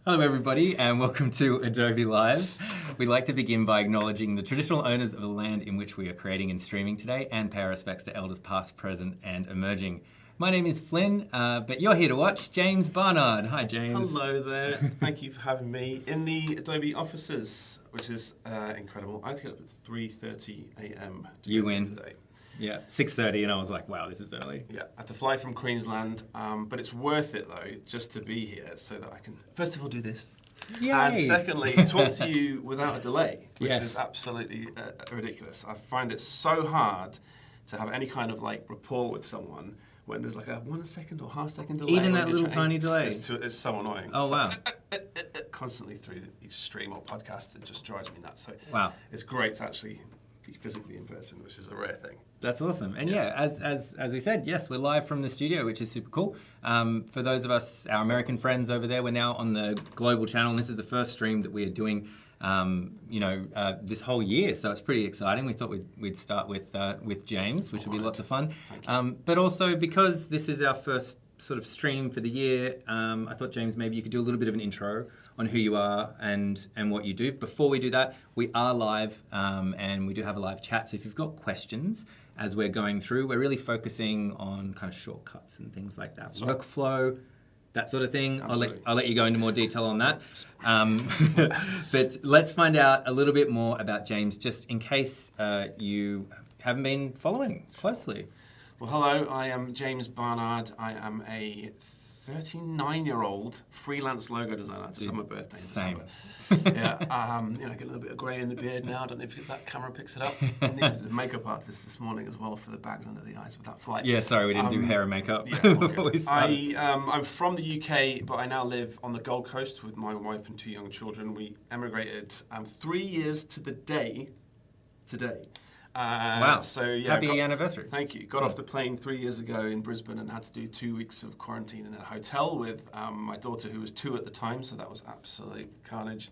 Hello everybody and welcome to Adobe Live. We'd like to begin by acknowledging the traditional owners of the land in which we are creating and streaming today and pay our respects to elders past, present and emerging. My name is Flynn, but you're here to watch James Barnard. Hi James. Hello there, thank you for having me in the Adobe offices, which is incredible. I had to get up at 3:30 a.m. You win. Today. Yeah, 6:30 and I was like, wow, this is early. Yeah, I had to fly from Queensland, but it's worth it though, just to be here so that I can, first of all, do this. Yay. And secondly, talk to you without a delay, which Yes. is absolutely ridiculous. I find it so hard to have any kind of like rapport with someone when there's like a 1 second or half second delay. Even when that you're little chatting. tiny delay? It's so annoying. Oh, It's wow. like, constantly through each stream or podcast, it just drives me nuts. So Wow. it's great to actually be physically in person, which is a rare thing. That's awesome. And yeah, as we said, yes, we're live from the studio, which is super cool. For those of us, our American friends over there, we're now on the global channel, and this is the first stream that we are doing, this whole year. So it's pretty exciting. We thought we'd start with James, which will be lots of fun. But also because this is our first sort of stream for the year, I thought, James, maybe you could do a little bit of an intro on who you are and what you do. Before we do that, we are live and we do have a live chat. So if you've got questions as we're going through, we're really focusing on kind of shortcuts and things like that. Workflow, that sort of thing. I'll let you go into more detail on that. But let's find out a little bit more about James, just in case you haven't been following closely. Well, hello, I am James Barnard. I am a 39-year-old freelance logo designer. I just had my birthday in Same. December. Yeah, I get a little bit of grey in the beard now. I don't know if that camera picks it up. I needed a makeup artist this morning as well for the bags under the eyes with that flight. Yeah, sorry, we didn't do hair and makeup. Yeah, all good. I'm from the UK, but I now live on the Gold Coast with my wife and 2 young children. We emigrated 3 years to the day today. Wow. So yeah, happy anniversary. Thank you. Got off the plane 3 years ago in Brisbane and had to do 2 weeks of quarantine in a hotel with my daughter, who was 2 at the time, so that was absolute carnage.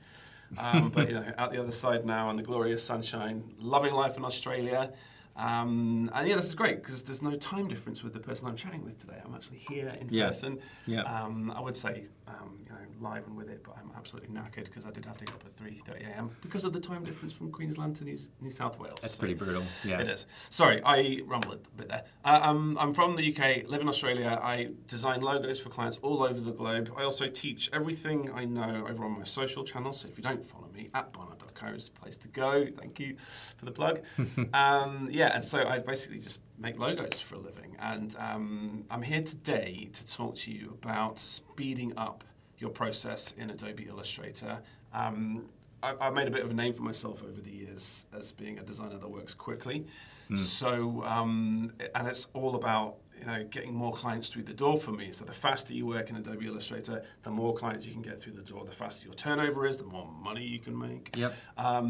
But out the other side now in the glorious sunshine, loving life in Australia. And yeah, this is great because there's no time difference with the person I'm chatting with today. I'm actually here in person. Yeah. I would say live and with it, but I'm absolutely knackered because I did have to get up at 3:30 a.m. because of the time difference from Queensland to New South Wales. That's pretty brutal. Yeah, it is. Sorry, I rumbled a bit there. I'm from the UK, live in Australia. I design logos for clients all over the globe. I also teach everything I know over on my social channels. So if you don't follow me, @barnard.co is the place to go. Thank you for the plug. And so I basically just make logos for a living. And I'm here today to talk to you about speeding up your process in Adobe Illustrator. I've made a bit of a name for myself over the years as being a designer that works quickly. So, and it's all about getting more clients through the door for me. So the faster you work in Adobe Illustrator, the more clients you can get through the door. The faster your turnover is, the more money you can make. Yep.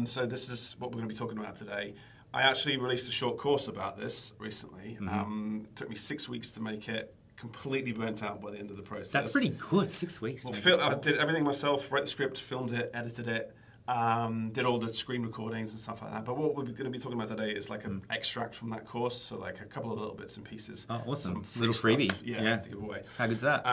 So this is what we're going to be talking about today. I actually released a short course about this recently. It took me 6 weeks to make it. Completely burnt out by the end of the process. That's pretty good. 6 weeks. Well, I did everything myself, wrote the script, filmed it, edited it, did all the screen recordings and stuff like that. But what we're going to be talking about today is like an extract from that course, so like a couple of little bits and pieces. Oh, awesome. Some Little free freebie. stuff, yeah, to give away. How good's that?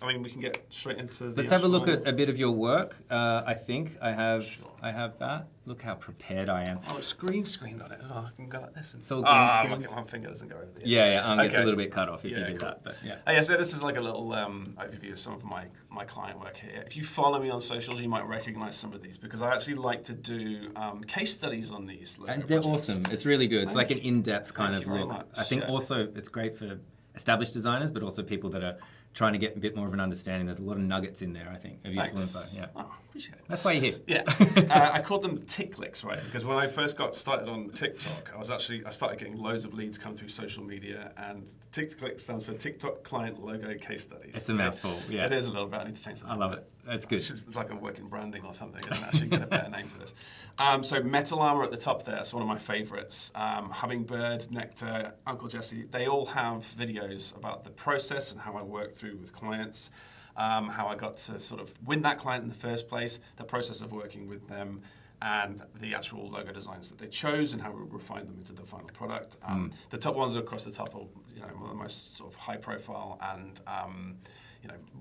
We can get straight into the Let's have a look at a bit of your work. I think I have that. Look how prepared I am. Oh, it's green screened on it. Oh, I can go like this. It's all green screened. My finger doesn't go over the edge. Yeah, gets a little bit cut off if you do cool. that. But yeah. So this is like a little overview of some of my client work here. If you follow me on socials, you might recognize some of these because I actually like to do case studies on these. And they're projects. awesome. It's really good. It's like an in-depth kind of look. Much. I think also it's great for established designers, but also people that are trying to get a bit more of an understanding. There's a lot of nuggets in there, I think, of useful info. Yeah. Oh, appreciate it. That's why you're here. Yeah. I called them tick licks, right? Because when I first got started on TikTok, I started getting loads of leads come through social media, and tick click stands for TikTok Client Logo Case Studies. It's a mouthful, yeah. It is a little bit. I need to change that. I love it. That's good. It's like I'm working branding or something. I don't actually get a better name for this. So Metal Armor at the top there. It's one of my favorites. Hummingbird, Nectar, Uncle Jesse. They all have videos about the process and how I work through with clients. How I got to sort of win that client in the first place, the process of working with them, and the actual logo designs that they chose and how we refined them into the final product. The top ones across the top are one of the most sort of high profile and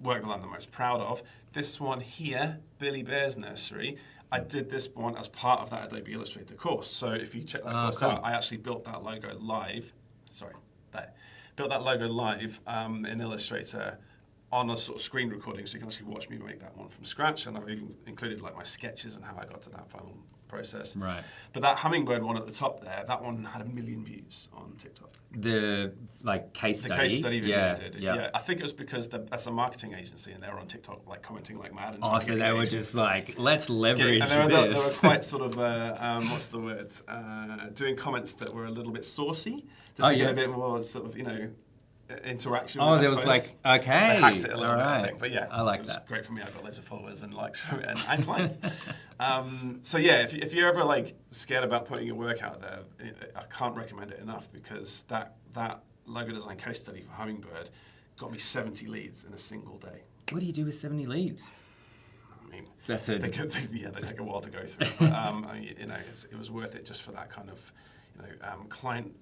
work that I'm the most proud of. This one here, Billy Bear's Nursery, I did this one as part of that Adobe Illustrator course. So if you check that course cool. out, I actually built that logo live. Built that logo live in Illustrator on a sort of screen recording, so you can actually watch me make that one from scratch. And I've even included like my sketches and how I got to that final process. Right. But that hummingbird one at the top there, that one had 1 million views on TikTok. The case study. The case study video yeah, I did. Yeah. Yeah, I think it was because that's a marketing agency, and they were on TikTok like commenting like mad. And Oh, so they were just like, let's leverage and this. they were quite sort of what's the word? Doing comments that were a little bit saucy, just to get a bit more sort of interaction. Oh, with there that was post. like, okay, They hacked it a little all bit, right. I think. But yeah, I like it was that. great for me. I got loads of followers and likes from it and clients. So yeah, if you're ever like scared about putting your work out there, I can't recommend it enough, because that logo design case study for Hummingbird got me 70 leads in a single day. What do you do with 70 leads? I mean, That's it. they take a while to go through. But, it was worth it just for that kind of, client,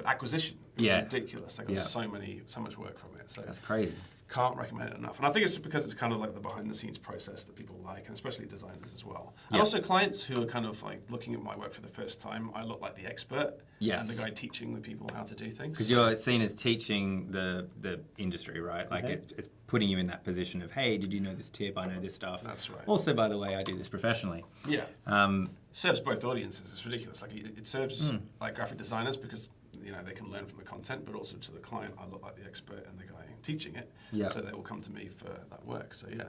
acquisition. It was ridiculous. I got so much work from it. So That's crazy. Can't recommend it enough. And I think it's because it's kind of like the behind the scenes process that people like, and especially designers as well. And also clients who are kind of like looking at my work for the first time. I look like the expert and the guy teaching the people how to do things. Because you're seen as teaching the industry, right? Like it's putting you in that position of, hey, did you know this tip? I know this stuff. That's right. Also, by the way, I do this professionally. Yeah. Serves both audiences. It's ridiculous. Like it serves like graphic designers, because they can learn from the content, but also to the client, I look like the expert and the guy teaching it. So they will come to me for that work. So yeah,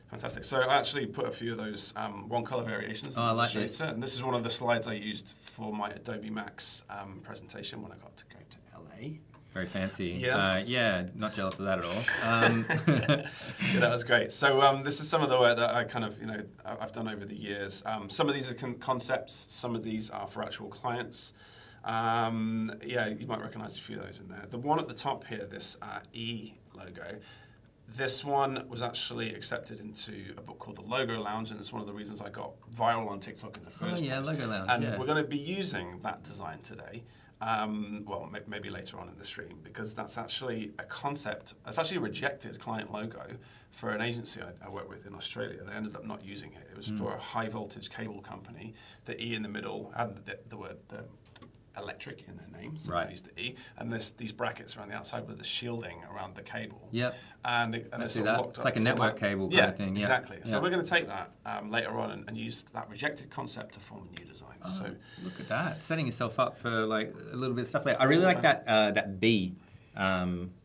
fantastic. So I actually put a few of those one color variations in Illustrator, this. And this is one of the slides I used for my Adobe Max presentation when I got to go to LA. Very fancy. Yes. Not jealous of that at all. Yeah, that was great. So this is some of the work that I kind of, I've done over the years. Some of these are concepts. Some of these are for actual clients. You might recognize a few of those in there. The one at the top here, this E logo, this one was actually accepted into a book called The Logo Lounge, and it's one of the reasons I got viral on TikTok in the first place. Logo Lounge, And we're going to be using that design today. Maybe later on in the stream, because that's actually a concept. It's actually a rejected client logo for an agency I work with in Australia. They ended up not using it. It was for a high voltage cable company. The E in the middle had the word electric in their name, so I used the E, and these brackets around the outside with the shielding around the cable. Yep. And it's sort of locked up. It's like a network cable kind of thing. Yeah, exactly. So we're going to take that later on and use that rejected concept to form a new design. So look at that, setting yourself up for like a little bit of stuff there. I really like that B.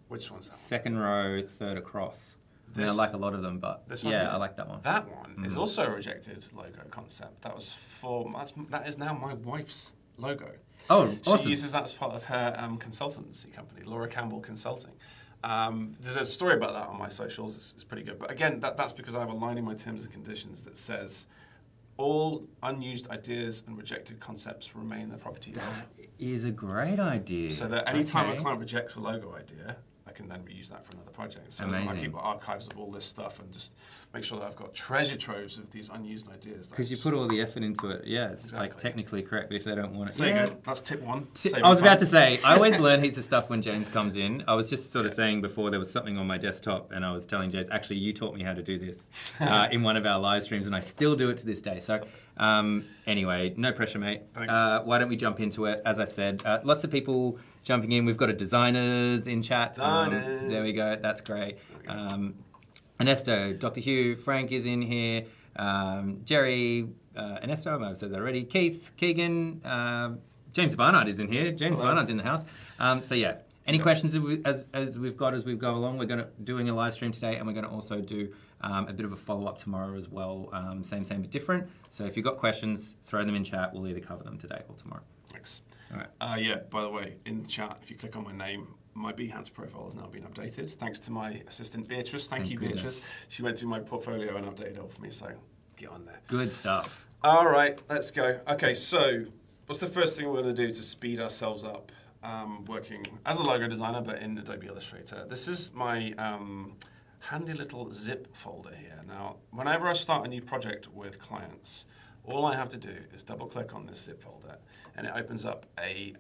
Which one's that? Second row, third across. I like a lot of them, but I like that one. That one is also a rejected logo concept. That is now my wife's logo. Oh, awesome. She uses that as part of her consultancy company, Laura Campbell Consulting. There's a story about that on my socials. It's pretty good. But again, that's because I have a line in my terms and conditions that says all unused ideas and rejected concepts remain the property of. That is a great idea. So that any time a client rejects a logo idea, I can then reuse that for another project. So I keep archives of all this stuff and just make sure that I've got treasure troves of these unused ideas. Because you put all the effort into it, it's like technically correct, but if they don't want it. So there you go. That's tip one. I was about to say, I always learn heaps of stuff when James comes in. I was just sort of saying before there was something on my desktop, and I was telling James, actually, you taught me how to do this in one of our live streams, and I still do it to this day. So anyway, no pressure, mate. Thanks. Why don't we jump into it? As I said, lots of people jumping in. We've got a designers in chat. There we go. That's great. Ernesto, Dr. Hugh, Frank is in here. Jerry, Ernesto, I might have said that already. Keith, Keegan, James Barnard is in here. James Barnard's in the house. Any questions as we've got as we go along? We're doing a live stream today, and we're going to also do a bit of a follow-up tomorrow as well. Same, but different. So if you've got questions, throw them in chat. We'll either cover them today or tomorrow. Thanks. All right. By the way, in the chat, if you click on my name, my Behance profile has now been updated. Thanks to my assistant, Beatrice. Thank you, goodness. Beatrice. She went through my portfolio and updated it all for me, so get on there. Good stuff. All right, let's go. Okay, so what's the first thing we're going to do to speed ourselves up working as a logo designer, but in Adobe Illustrator? This is my handy little zip folder here. Now, whenever I start a new project with clients, all I have to do is double-click on this zip folder, and it opens up a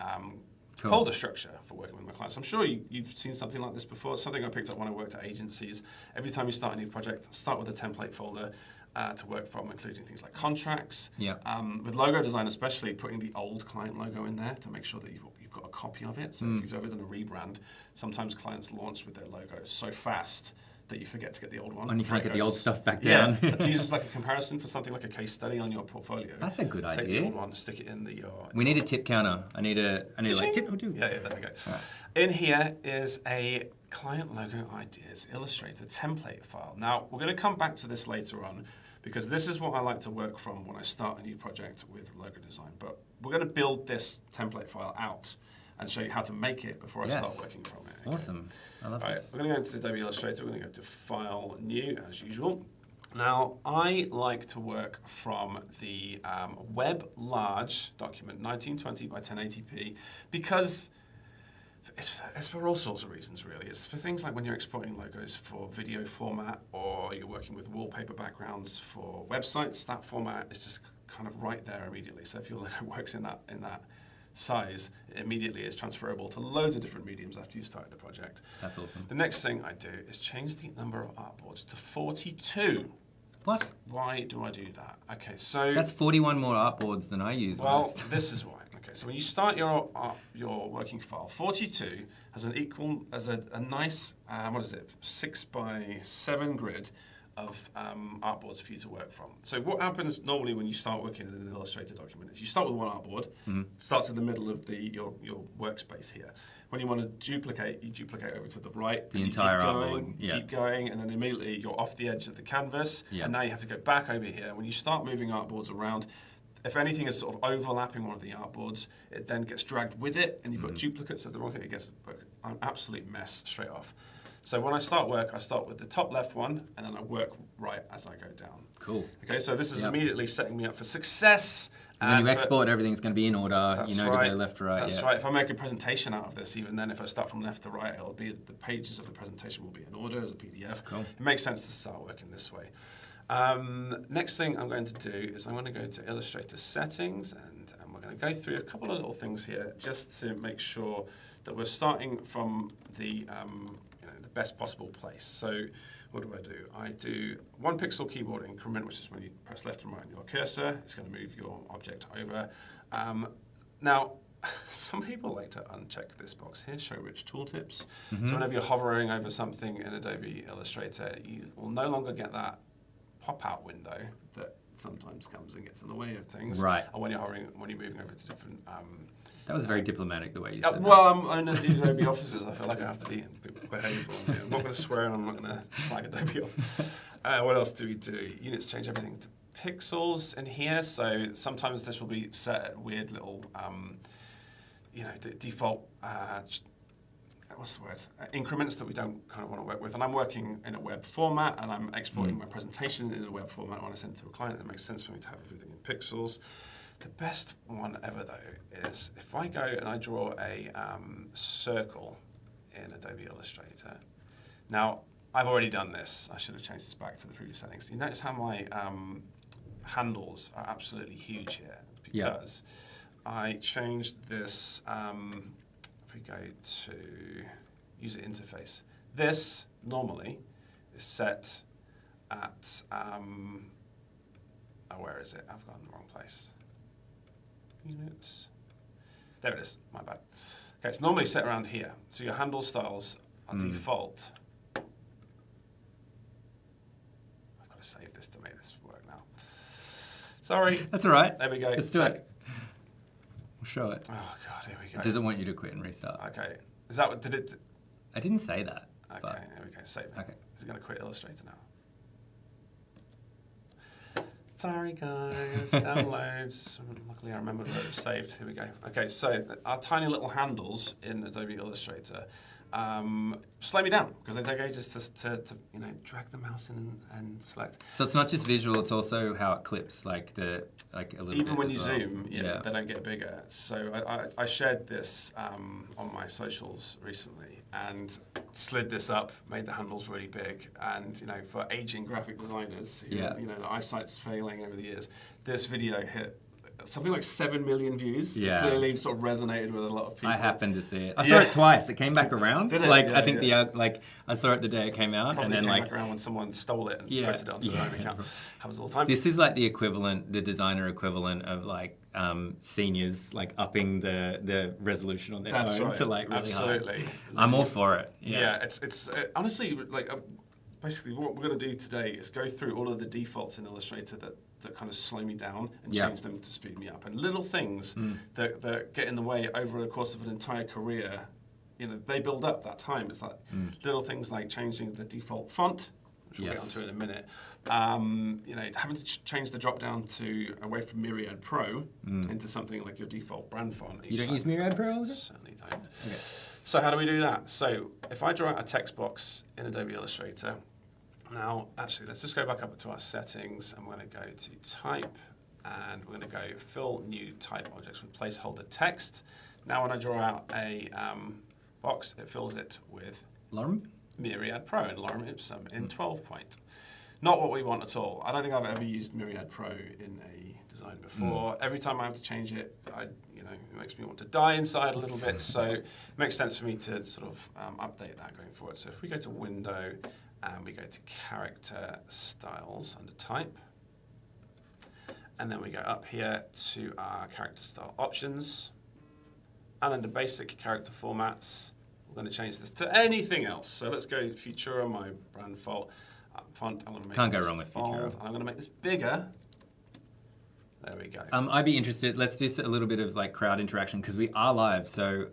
Cool. folder structure for working with my clients. I'm sure you've seen something like this before. It's something I picked up when I worked at agencies. Every time you start a new project, start with a template folder to work from, including things like contracts. Yeah. With logo design especially, putting the old client logo in there to make sure that you've got a copy of it. So if you've ever done a rebrand, sometimes clients launch with their logo so fast that you forget to get the old one. And you can't get the old stuff back Yeah, down. to use as like a comparison for something like a case study on your portfolio. That's a good Take idea. the old one, stick it in the. We need a tip counter. I need like tip or two. Yeah, there we go. Right. In here is a client logo ideas Illustrator template file. Now, we're going to come back to this later on because this is what I like to work from when I start a new project with logo design. But we're going to build this template file out and show you how to make it before I start working from it. Okay? Awesome. I love All right, this. we're going to go into Adobe Illustrator. We're going to go to File, New, as usual. Now, I like to work from the web large document, 1920 by 1080p, because it's for all sorts of reasons, really. It's for things like when you're exporting logos for video format, or you're working with wallpaper backgrounds for websites. That format is just kind of right there immediately. So if your logo works in that size, it immediately is transferable to loads of different mediums after you start the project. That's awesome. The next thing I do is change the number of artboards to 42. What? Why do I do that? Okay, so That's 41 more artboards than I use. well, this is why. Okay, so when you start your working file, 42 has a nice 6x7 grid of artboards for you to work from. So what happens normally when you start working in an Illustrator document is you start with one artboard, it starts in the middle of your workspace here. When you want to duplicate, you duplicate over to the right. The entire artboard. Yeah. Keep going, and then immediately you're off the edge of the canvas, Yeah. and now you have to go back over here. When you start moving artboards around, if anything is sort of overlapping one of the artboards, it then gets dragged with it, and you've got duplicates of the wrong thing. It gets an absolute mess straight off. So when I start work, I start with the top left one, and then I work right as I go down. Cool. Okay, so this is immediately setting me up for success. When you export, everything's going to be in order. That's You know right. to go left to right. That's right. If I make a presentation out of this, even then, if I start from left to right, it'll be the pages of the presentation will be in order as a PDF. Cool. It makes sense to start working this way. Next thing I'm going to do is I'm going to go to Illustrator Settings, and we're going to go through a couple of little things here just to make sure that we're starting from the best possible place. So what do? I do 1 pixel keyboard increment, which is when you press left and right on your cursor. It's going to move your object over. Now, some people like to uncheck this box here, show rich tooltips. So whenever you're hovering over something in Adobe Illustrator, you will no longer get that pop-out window that sometimes comes and gets in the way of things. Right. And when you're hovering, when you're moving over to different That was very diplomatic the way you said well, I'm in Adobe offices. I feel like I have to be behavioral. I'm not going to swear and I'm not going to slag Adobe off. What else do we do? Units change everything to pixels in here. So sometimes this will be set at weird little, default. What's the word? Increments that we don't kind of want to work with. And I'm working in a web format, and I'm exporting my presentation in a web format. When I send it to a client, it makes sense for me to have everything in pixels. The best one ever, though, is if I go and I draw a circle in Adobe Illustrator. Now, I've already done this. I should have changed this back to the previous settings. You notice how my handles are absolutely huge here because I changed this. If we go to user interface, this normally is set at. Where is it? I've gone in the wrong place. Units. There it is, my bad. Okay, it's normally set around here. So your handle styles are default. I've got to save this to make this work now. Sorry. That's all right. There we go. Let's do it. We'll show it. Oh, God, here we go. It doesn't want you to quit and restart. Okay. Is that what did it? I didn't say that. Okay, but here we go. Save it. Okay. Is it going to quit Illustrator now? Sorry, guys. Downloads. Luckily, I remembered where it was saved. Here we go. Okay, so our tiny little handles in Adobe Illustrator slow me down because they take ages to drag the mouse in and select. So it's not just visual; it's also how it clips, like a little. Even bit when as you well. zoom, they don't get bigger. So I shared this on my socials recently and slid this up, made the handles really big. And for aging graphic designers, the eyesight's failing over the years, this video hit something like 7 million views. Yeah. Clearly sort of resonated with a lot of people. I happened to see it. I saw it twice. It came back around. Did it? Like Yeah, I think yeah. I saw it the day it came out, Probably and then came like back around when someone stole it and Yeah, posted it onto their own yeah. account. Happens all the time. this is like the equivalent, the designer equivalent of like seniors like upping the resolution on their That's phone right. to like really Absolutely. high. I'm all for it. Yeah, it's honestly like basically what we're going to do today is go through all of the defaults in Illustrator that kind of slow me down and Yeah. change them to speed me up. And little things that get in the way over the course of an entire career, you know, they build up that time. It's like little things like changing the default font, which we'll get onto in a minute. You know, having to change the drop down to away from Myriad Pro into something like your default brand font. You don't use Myriad Pro all the time? Certainly don't. Okay. So how do we do that? So if I draw out a text box in Adobe Illustrator, now actually let's just go back up to our settings and we're going to go to type and we're going to go fill new type objects with placeholder text. Now when I draw out a box, it fills it with Lorem? Myriad Pro and Lorem Ipsum in 12 point. Not what we want at all. I don't think I've ever used Myriad Pro in a design before. Every time I have to change it, you know, it makes me want to die inside a little bit. So it makes sense for me to sort of update that going forward. So if we go to Window and we go to Character Styles under Type, and then we go up here to our Character Style Options, and under Basic Character Formats, we're going to change this to anything else. So let's go Futura, my brand font. I'm going to make Can't go this wrong with bold, Futura. and I'm going to make this bigger. There we go. I'd be interested. Let's do a little bit of like crowd interaction because we are live. So,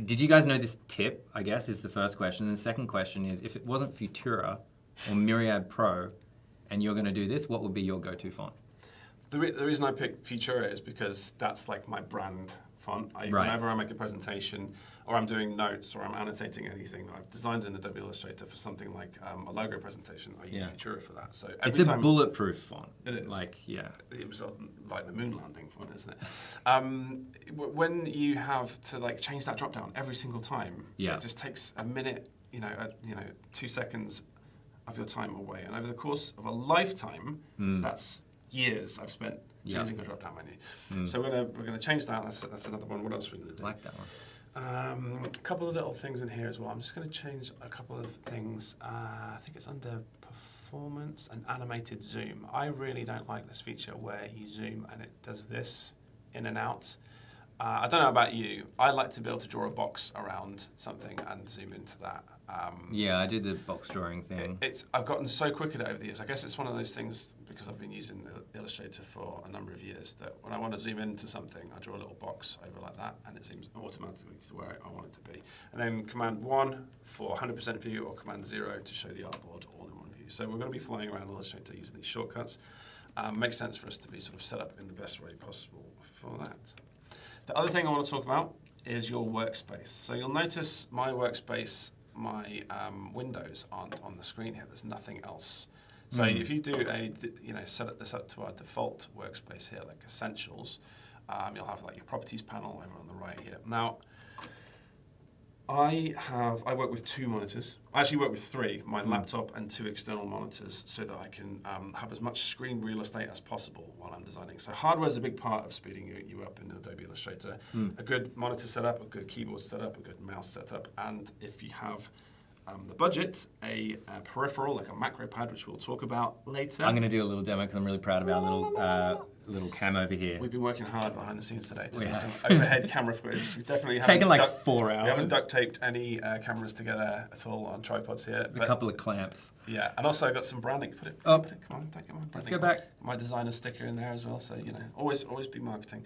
did you guys know this tip? I guess is the first question. And the second question is, if it wasn't Futura or Myriad Pro, and you're going to do this, what would be your go-to font? The reason I picked Futura is because that's like my brand font. Whenever I make a presentation or I'm doing notes or I'm annotating anything that I've designed in Adobe Illustrator for something like a logo presentation, I use Futura for that. So it's a bulletproof font. It is. Like, yeah. It was like the moon landing font, isn't it? When you have to like change that drop down every single time, it just takes a minute, 2 seconds of your time away. And over the course of a lifetime, that's years I've spent changing a drop-down menu. So we're gonna change that. That's another one. What else are we gonna do? I like that one. A couple of little things in here as well. I'm just gonna change a couple of things. I think it's under performance and animated zoom. I really don't like this feature where you zoom and it does this in and out. I don't know about you. I like to be able to draw a box around something and zoom into that. Yeah, I do the box drawing thing. I've gotten so quick at it over the years. I guess it's one of those things because I've been using Illustrator for a number of years that when I want to zoom into something, I draw a little box over like that and it zooms automatically to where I want it to be. And then Command 1 for 100% view or Command 0 to show the artboard all in one view. So we're going to be flying around Illustrator using these shortcuts. Makes sense for us to be sort of set up in the best way possible for that. The other thing I want to talk about is your workspace. So you'll notice my workspace, my windows aren't on the screen here. There's nothing else. So if you do set this up to our default workspace here, like Essentials, you'll have like your Properties panel over on the right here. Now, I work with 2 monitors. I actually work with 3, my laptop and 2 external monitors, so that I can have as much screen real estate as possible while I'm designing. So hardware is a big part of speeding you up in Adobe Illustrator. A good monitor setup, a good keyboard setup, a good mouse setup, and if you have the budget, a peripheral like a macro pad, which we'll talk about later. I'm going to do a little demo because I'm really proud of our little cam over here. We've been working hard behind the scenes today to do some overhead camera footage. We definitely haven't taken like 4 hours. We haven't duct taped any cameras together at all on tripods here. A couple of clamps. Yeah, and also I got some branding. Put it. Up. Come on, don't get my branding. Let's go back. My designer sticker in there as well. So always be marketing.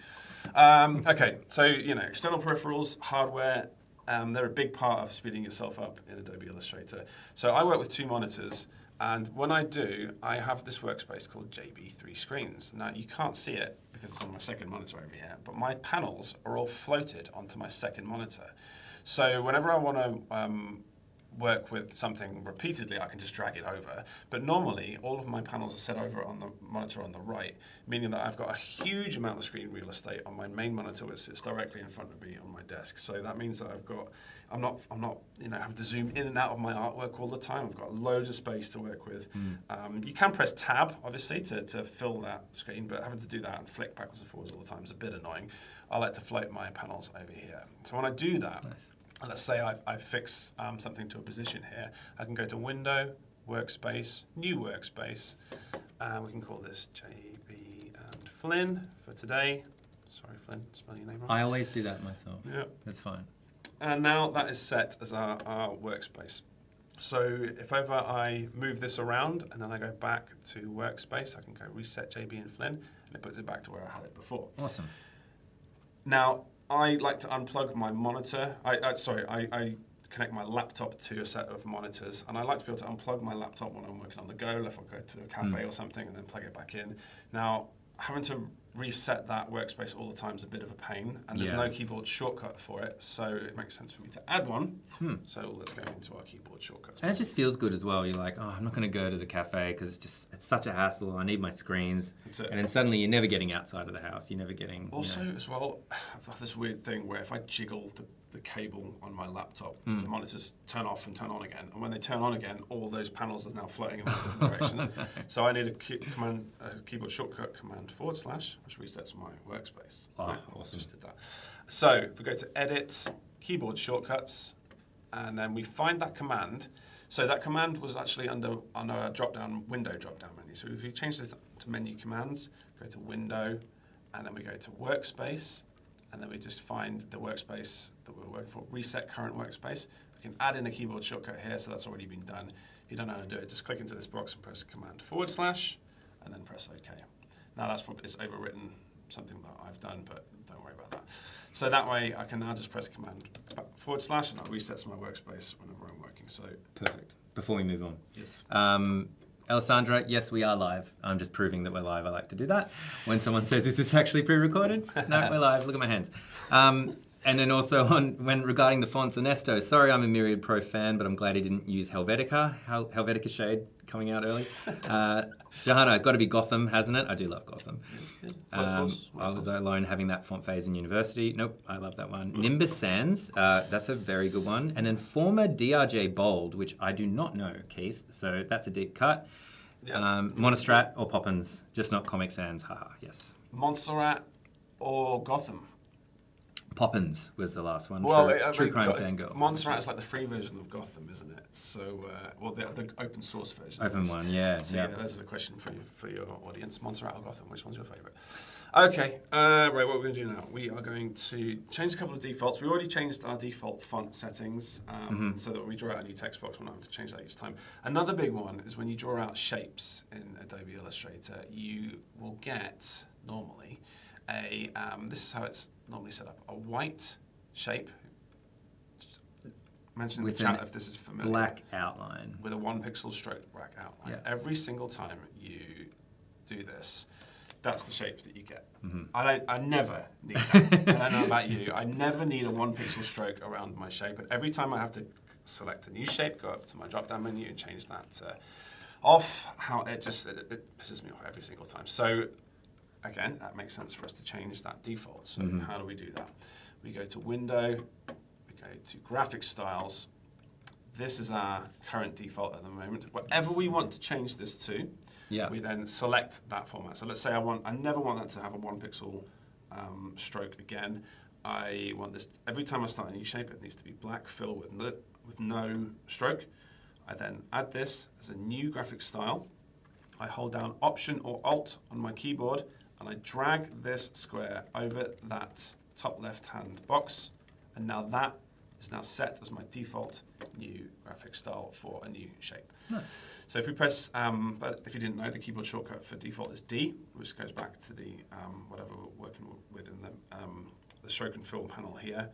Okay, so external peripherals, hardware. They're a big part of speeding yourself up in Adobe Illustrator. So I work with 2 monitors, and when I do, I have this workspace called JB3 Screens. Now, you can't see it because it's on my second monitor over here, but my panels are all floated onto my second monitor. So whenever I want to work with something repeatedly, I can just drag it over. But normally, all of my panels are set over on the monitor on the right, meaning that I've got a huge amount of screen real estate on my main monitor, which sits directly in front of me on my desk. So that means that I'm not, having to zoom in and out of my artwork all the time. I've got loads of space to work with. You can press Tab, obviously, to fill that screen, but having to do that and flick backwards and forwards all the time is a bit annoying. I like to float my panels over here. So when I do that, let's say I've fixed something to a position here, I can go to Window, Workspace, New Workspace, and we can call this JB and Flynn for today. Sorry, Flynn, spelling your name wrong. I always do that myself. Yeah. That's fine. And now that is set as our workspace. So if ever I move this around and then I go back to Workspace, I can go Reset JB and Flynn, and it puts it back to where I had it before. Awesome. Now, I like to unplug my monitor. I connect my laptop to a set of monitors, and I like to be able to unplug my laptop when I'm working on the go, if I go to a cafe or something, and then plug it back in. Now, having to reset that workspace all the time is a bit of a pain, and there's no keyboard shortcut for it, so it makes sense for me to add one. So let's go into our keyboard shortcuts. And it just feels good as well. You're like, oh, I'm not going to go to the cafe because it's such a hassle. I need my screens. That's it. And then suddenly you're never getting outside of the house. You're never getting... Also, as well, I've got this weird thing where if I jiggle the cable on my laptop, the monitors turn off and turn on again. And when they turn on again, all those panels are now floating in different directions. So I need a keyboard shortcut, Command / which resets my workspace. Oh, awesome. Just did that. So if we go to Edit, Keyboard Shortcuts, and then we find that command. So that command was actually on a window drop-down menu. So if you change this to menu commands, go to Window, and then we go to Workspace, and then we just find the workspace that we're working for, Reset Current Workspace. We can add in a keyboard shortcut here, so that's already been done. If you don't know how to do it, just click into this box and press Command / and then press OK. Now it's overwritten something that I've done, but don't worry about that. So that way I can now just press Command / and that resets my workspace whenever I'm working. So Perfect. Before we move on. Yes. Alessandra, yes, we are live. I'm just proving that we're live. I like to do that. When someone says, is this actually pre-recorded? No, we're live. Look at my hands. And then also when regarding the fonts, Ernesto, sorry I'm a Myriad Pro fan, but I'm glad he didn't use Helvetica. Helvetica shade coming out early. Johanna, got to be Gotham, hasn't it? I do love Gotham. It's good. I was alone having that font phase in university. Nope, I love that one. Nimbus Sans, that's a very good one. And then former DRJ Bold, which I do not know, Keith. So that's a deep cut. Yeah. Monostrat or Poppins, just not Comic Sans. Haha, yes. Montserrat or Gotham? Poppins was the last one. Well, True Crime Fangirl. Montserrat is like the free version of Gotham, isn't it? So, the open source version. Open one, yeah. So, that's the question for your audience. Montserrat or Gotham, which one's your favourite? Okay, right, what we're going to do now, we are going to change a couple of defaults. We already changed our default font settings so that when we draw out a new text box, we're not having to change that each time. Another big one is when you draw out shapes in Adobe Illustrator, you will get, normally, this is how it's normally set up, a white shape. Mention in the chat if this is familiar. Black outline. With a 1 pixel stroke black outline. Yeah. Every single time you do this, that's the shape that you get. I never need that. I don't know about you. I never need a 1 pixel stroke around my shape, but every time I have to select a new shape, go up to my drop-down menu and change that off, it pisses me off every single time. So again, that makes sense for us to change that default. So how do we do that? We go to Window, we go to Graphic Styles. This is our current default at the moment. Whatever we want to change this to, we then select that format. So let's say I never want that to have a 1 pixel stroke again. I want this, every time I start a new shape, it needs to be black fill with no stroke. I then add this as a new graphic style. I hold down Option or Alt on my keyboard, and I drag this square over that top left-hand box, and now that is now set as my default new graphic style for a new shape. Nice. So if we press, but if you didn't know, the keyboard shortcut for default is D, which goes back to the whatever we're working with in the stroke and fill panel here.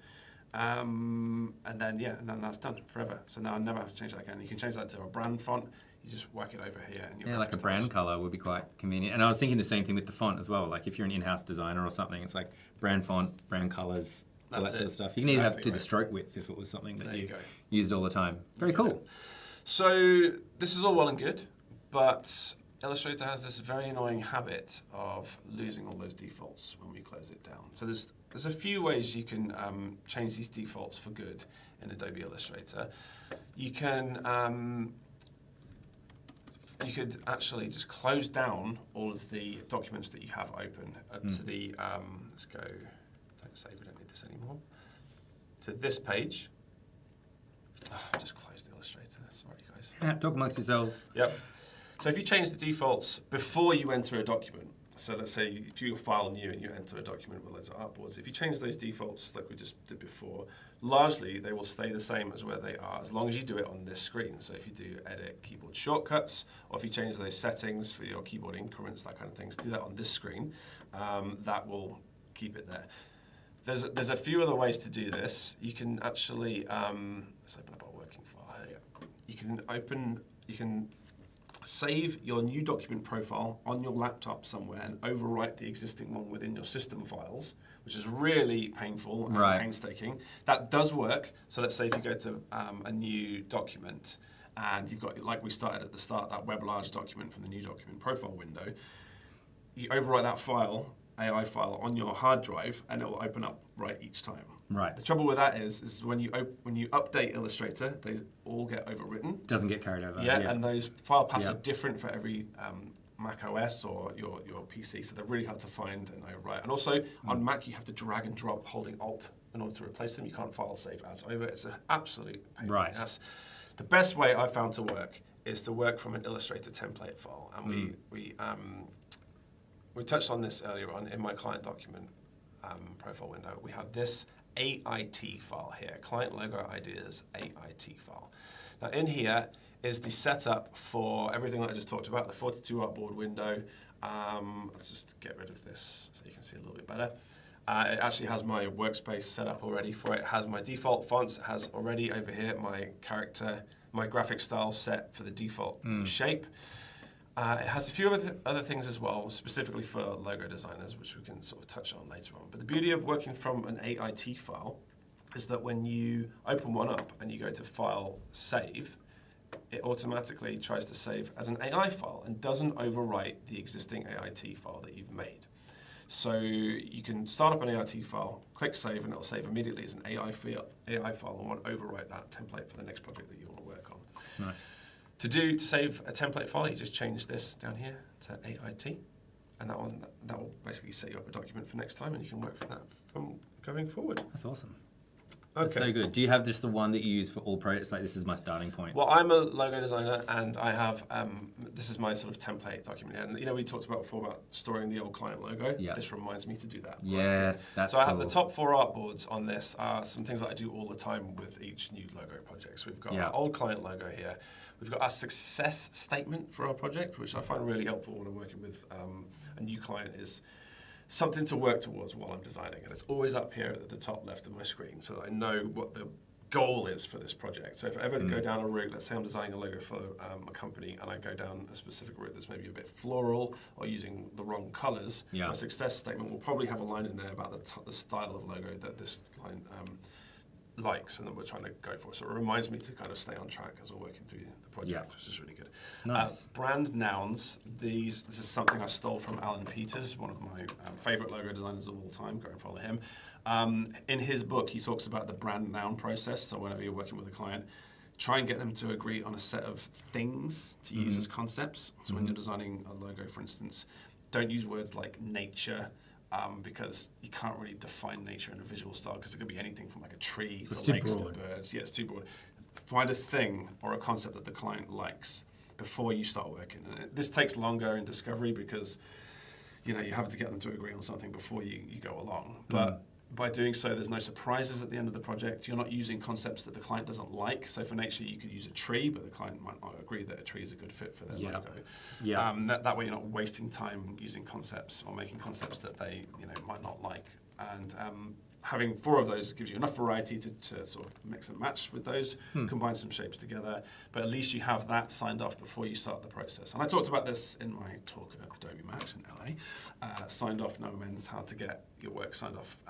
And then that's done forever. So now I never have to change that again. You can change that to a brand font. You just whack it over here. And like a brand color would be quite convenient. And I was thinking the same thing with the font as well. Like if you're an in-house designer or something, it's like brand font, brand colors. all that That's sort of it. stuff. You can even have Exactly do the right. stroke width if it was something that There you you go. used all the time. Very cool. So this is all well and good, but Illustrator has this very annoying habit of losing all those defaults when we close it down. So there's a few ways you can change these defaults for good in Adobe Illustrator. You could actually just close down all of the documents that you have open to the, let's go, don't save, we don't need this anymore, to this page. Oh, I just closed Illustrator, sorry guys. Talk amongst yourselves. Yep. So if you change the defaults before you enter a document, so let's say if you file new and you enter a document with loads of artboards, if you change those defaults like we just did before, largely they will stay the same as where they are as long as you do it on this screen. So if you do edit keyboard shortcuts, or if you change those settings for your keyboard increments, that kind of things, do that on this screen, that will keep it there. There's a few other ways to do this. You can actually, let's open up our working file. You can save your new document profile on your laptop somewhere and overwrite the existing one within your system files, which is really painful and painstaking. That does work. So let's say if you go to a new document and you've got, like we started at the start, that web large document from the new document profile window, you overwrite that file, AI file, on your hard drive, and it will open up right each time. Right. The trouble with that is when you update Illustrator, they all get overwritten. Doesn't get carried over. Yeah, and those file paths are different for every Mac OS or your PC, so they're really hard to find and overwrite. And also on Mac, you have to drag and drop holding Alt in order to replace them. You can't file save as over. It's an absolute pain in the ass. The best way I've found to work is to work from an Illustrator template file, and we touched on this earlier on in my client document profile window. We have this AIT file here, Client Logo Ideas AIT file. Now in here is the setup for everything that I just talked about, the 42 artboard window. Let's just get rid of this so you can see a little bit better. It actually has my workspace set up already for it. It has my default fonts. It has already over here my graphic style set for the default shape. It has a few other things as well, specifically for logo designers, which we can sort of touch on later on. But the beauty of working from an AIT file is that when you open one up and you go to File, Save, it automatically tries to save as an AI file and doesn't overwrite the existing AIT file that you've made. So you can start up an AIT file, click Save, and it'll save immediately as an AI file and won't overwrite that template for the next project that you want to work on. Nice. To save a template file, you just change this down here to AIT, and that will basically set you up a document for next time, and you can work from that from going forward. That's awesome. Okay. That's so good. Do you have just the one that you use for all projects? Like, this is my starting point. Well, I'm a logo designer, and I have this is my sort of template document. And we talked about before about storing the old client logo. Yeah. This reminds me to do that. Yes, that's so I cool. have the top 4 artboards on this. Are some things that I do all the time with each new logo project. So we've got our old client logo here. We've got our success statement for our project, which I find really helpful when I'm working with a new client, is something to work towards while I'm designing. And it's always up here at the top left of my screen so that I know what the goal is for this project. So if I ever go down a route, let's say I'm designing a logo for a company and I go down a specific route that's maybe a bit floral or using the wrong colors, my success statement will probably have a line in there about the style of logo that this client likes and that we're trying to go for. So it reminds me to kind of stay on track as we're working through the project, which is really good. Nice. Brand nouns. This is something I stole from Alan Peters, one of my favorite logo designers of all time. Go and follow him. In his book, he talks about the brand noun process. So whenever you're working with a client, try and get them to agree on a set of things to use as concepts. So when you're designing a logo, for instance, don't use words like nature, because you can't really define nature in a visual style because it could be anything from like a tree to lakes to birds. Yeah, it's too broad. Find a thing or a concept that the client likes before you start working. And this takes longer in discovery because you have to get them to agree on something before you go along. But by doing so, there's no surprises at the end of the project. You're not using concepts that the client doesn't like. So for nature, you could use a tree, but the client might not agree that a tree is a good fit for their logo. Yeah. That way, you're not wasting time using concepts or making concepts that they might not like. And having 4 of those gives you enough variety to sort of mix and match with those, combine some shapes together, but at least you have that signed off before you start the process. And I talked about this in my talk at Adobe Max in LA, signed off, no amends, how to get your work signed off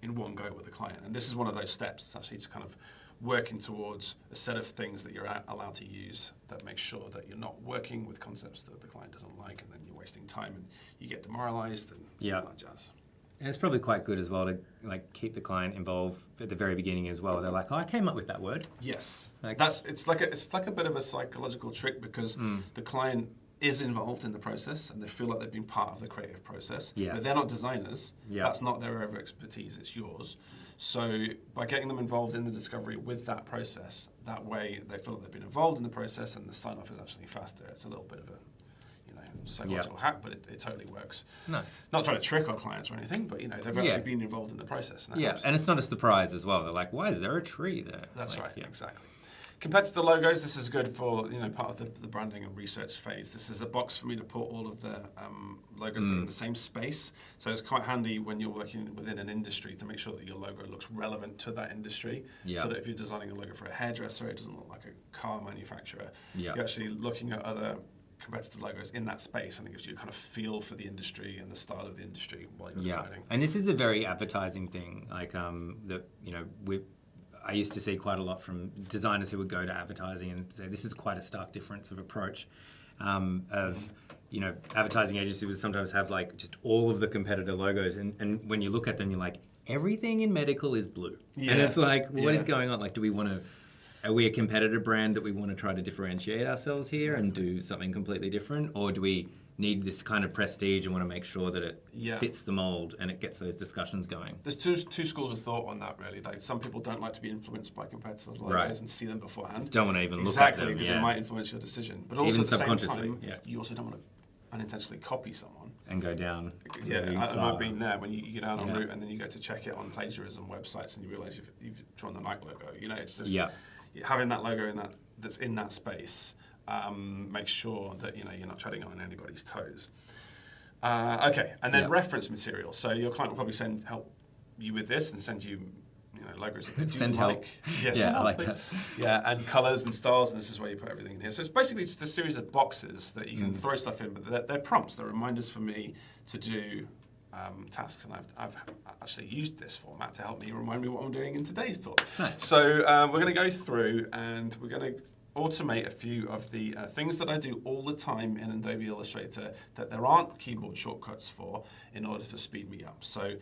in one go with the client. And this is one of those steps. It's actually just kind of working towards a set of things that you're allowed to use that makes sure that you're not working with concepts that the client doesn't like, and then you're wasting time and you get demoralized and all that jazz. And it's probably quite good as well to like keep the client involved at the very beginning as well. They're like, "Oh, I came up with that word." Yes, Like, it's like a bit of a psychological trick because the client is involved in the process and they feel like they've been part of the creative process. Yeah. But they're not designers. Yeah. That's not their area of expertise. It's yours. So by getting them involved in the discovery with that process, that way they feel like they've been involved in the process and the sign off is actually faster. It's a little bit of a psychological hack, but it totally works. Nice. Not trying to trick our clients or anything, but they've actually been involved in the process. And and it's not a surprise as well. They're like, "Why is there a tree there?" That's like, right, exactly. Competitor logos, this is good for part of the branding and research phase. This is a box for me to put all of the logos that are in the same space. So it's quite handy when you're working within an industry to make sure that your logo looks relevant to that industry. Yeah. So that if you're designing a logo for a hairdresser, it doesn't look like a car manufacturer. Yeah. You're actually looking at other competitor logos in that space, and it gives you a kind of feel for the industry and the style of the industry while you're designing. And this is a very advertising thing. Like I used to see quite a lot from designers who would go to advertising and say this is quite a stark difference of approach. Advertising agencies would sometimes have like just all of the competitor logos, and when you look at them, you're like, everything in medical is blue, and it's like, what is going on? Like, are we a competitor brand that we want to try to differentiate ourselves here and do something completely different, or do we need this kind of prestige and want to make sure that it fits the mold and it gets those discussions going? There's two schools of thought on that, really. Like, some people don't like to be influenced by competitors' logos and see them beforehand. Don't want to even look at them. Exactly, because it might influence your decision. But also Even at the same subconsciously, time, you also don't want to unintentionally copy someone. And go down. I've been there when you go down en route and then you go to check it on plagiarism websites and you realise you've drawn the Nike logo. It's just having that logo that's in that space. Make sure that you're not treading on anybody's toes. Okay, and then reference material. So your client will probably help you with this and send you logos that they Send do help. like. Yes, I like that. Yeah, and colours and styles, and this is where you put everything in here. So it's basically just a series of boxes that you can throw stuff in, but they're prompts. They're reminders for me to do tasks, and I've actually used this format to help me remind me what I'm doing in today's talk. Nice. So we're going to go through and we're going to automate a few of the things that I do all the time in Adobe Illustrator that there aren't keyboard shortcuts for in order to speed me up. So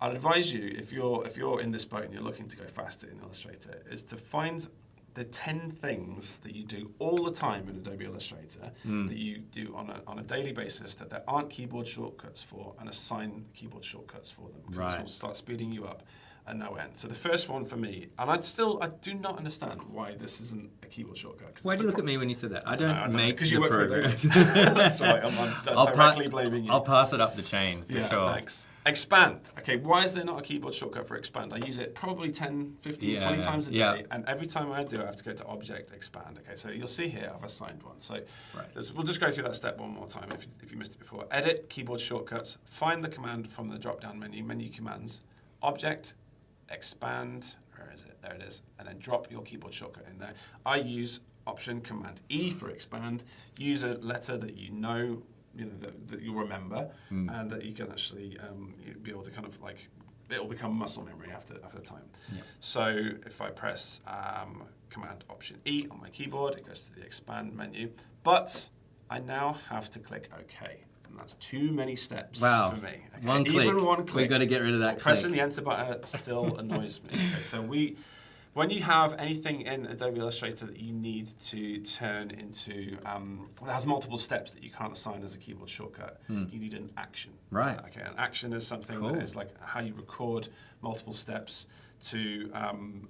I'd advise you, if you're in this boat and you're looking to go faster in Illustrator, is to find the 10 things that you do all the time in Adobe Illustrator that you do on a daily basis that there aren't keyboard shortcuts for, and assign keyboard shortcuts for them, because this will start speeding you up at no end. So the first one for me, and I do not understand why this isn't a keyboard shortcut. Why do you look at me when you said that? I don't make the program. That's right, I'm directly blaming you. I'll pass it up the chain, for sure. Thanks. Expand. Okay, why is there not a keyboard shortcut for expand? I use it probably 10, 15, 20 times a day, and every time I do, I have to go to Object, Expand. Okay, so you'll see here I've assigned one. So we'll just go through that step one more time if you missed it before. Edit, keyboard shortcuts, find the command from the drop-down menu commands, Object, Expand, where is it? There it is, and then drop your keyboard shortcut in there. I use Option Command E for expand. Use a letter that you know that you'll remember, and that you can actually be able to kind of like, it'll become muscle memory after time. Yeah. So if I press Command Option E on my keyboard, it goes to the expand menu. But I now have to click OK. And that's too many steps for me. Okay? One click. Even one click. We've got to get rid of that Pressing the enter button still annoys me. Okay, so when you have anything in Adobe Illustrator that you need to turn into, that has multiple steps that you can't assign as a keyboard shortcut, you need an action. Right. Okay, an action is something that is like how you record multiple steps to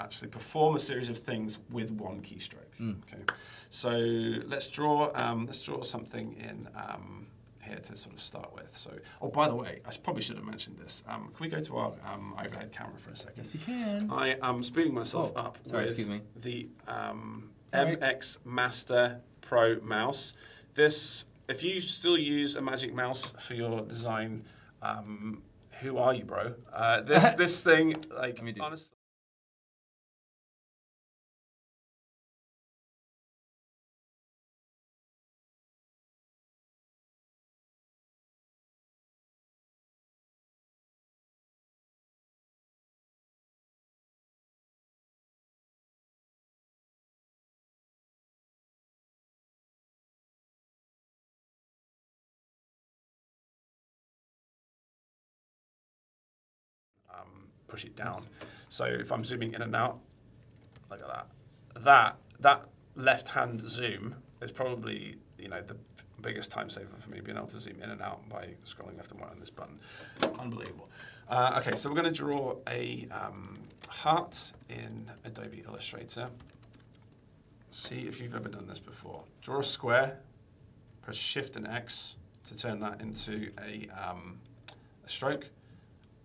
actually perform a series of things with one keystroke. Okay, so let's draw something in here to sort of start with. So, oh, by the way, I probably should have mentioned this. Can we go to our overhead camera for a second? Yes, you can. I am speeding myself up with the MX Master Pro mouse. This, if you still use a Magic Mouse for your design, who are you, bro? This thing, like, me do honestly. Push it down. So if I'm zooming in and out, look at that. That left-hand zoom is probably, you know, the biggest time saver for me, being able to zoom in and out by scrolling left and right on this button. Unbelievable. Okay, so we're going to draw a heart in Adobe Illustrator. See if you've ever done this before. Draw a square, press Shift and X to turn that into a stroke.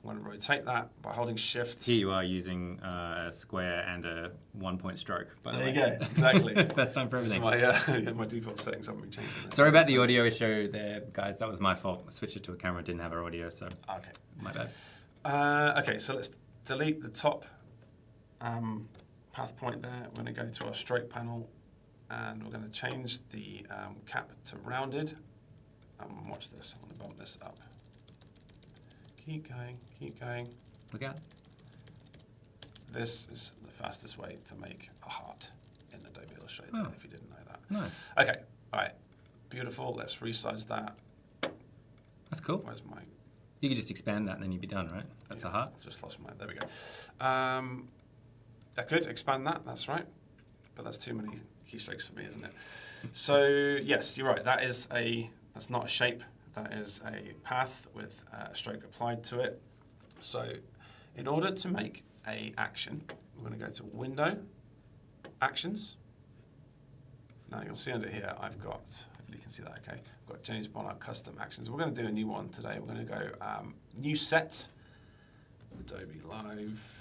I'm going to rotate that by holding Shift. Here you are using a square and a 1-point stroke. By the There way. you go, exactly. First time for everything. My, my default settings haven't been changed. Sorry about the audio issue there, guys. That was my fault. I switched it to a camera, didn't have our audio, so Okay. my bad. Okay, so let's delete the top path point there. We're going to go to our stroke panel, and we're going to change the cap to rounded. Watch this. I'm going to bump this up. Keep going, keep going. Look out. This is the fastest way to make a heart in Adobe Illustrator, if you didn't know that. Nice. Okay, all right. Beautiful. Let's resize that. That's cool. Where's my... You could just expand that and then you'd be done, right? That's a heart. I've just lost my... There we go. I could expand that, that's right. But that's too many keystrokes for me, isn't it? So, yes, you're right. That's not a shape. That is a path with a stroke applied to it. So in order to make a action, we're going to go to Window, Actions. Now you'll see under here, I've got, hopefully you can see that okay, I've got James Barnard Custom Actions. We're going to do a new one today. We're going to go New Set, Adobe Live.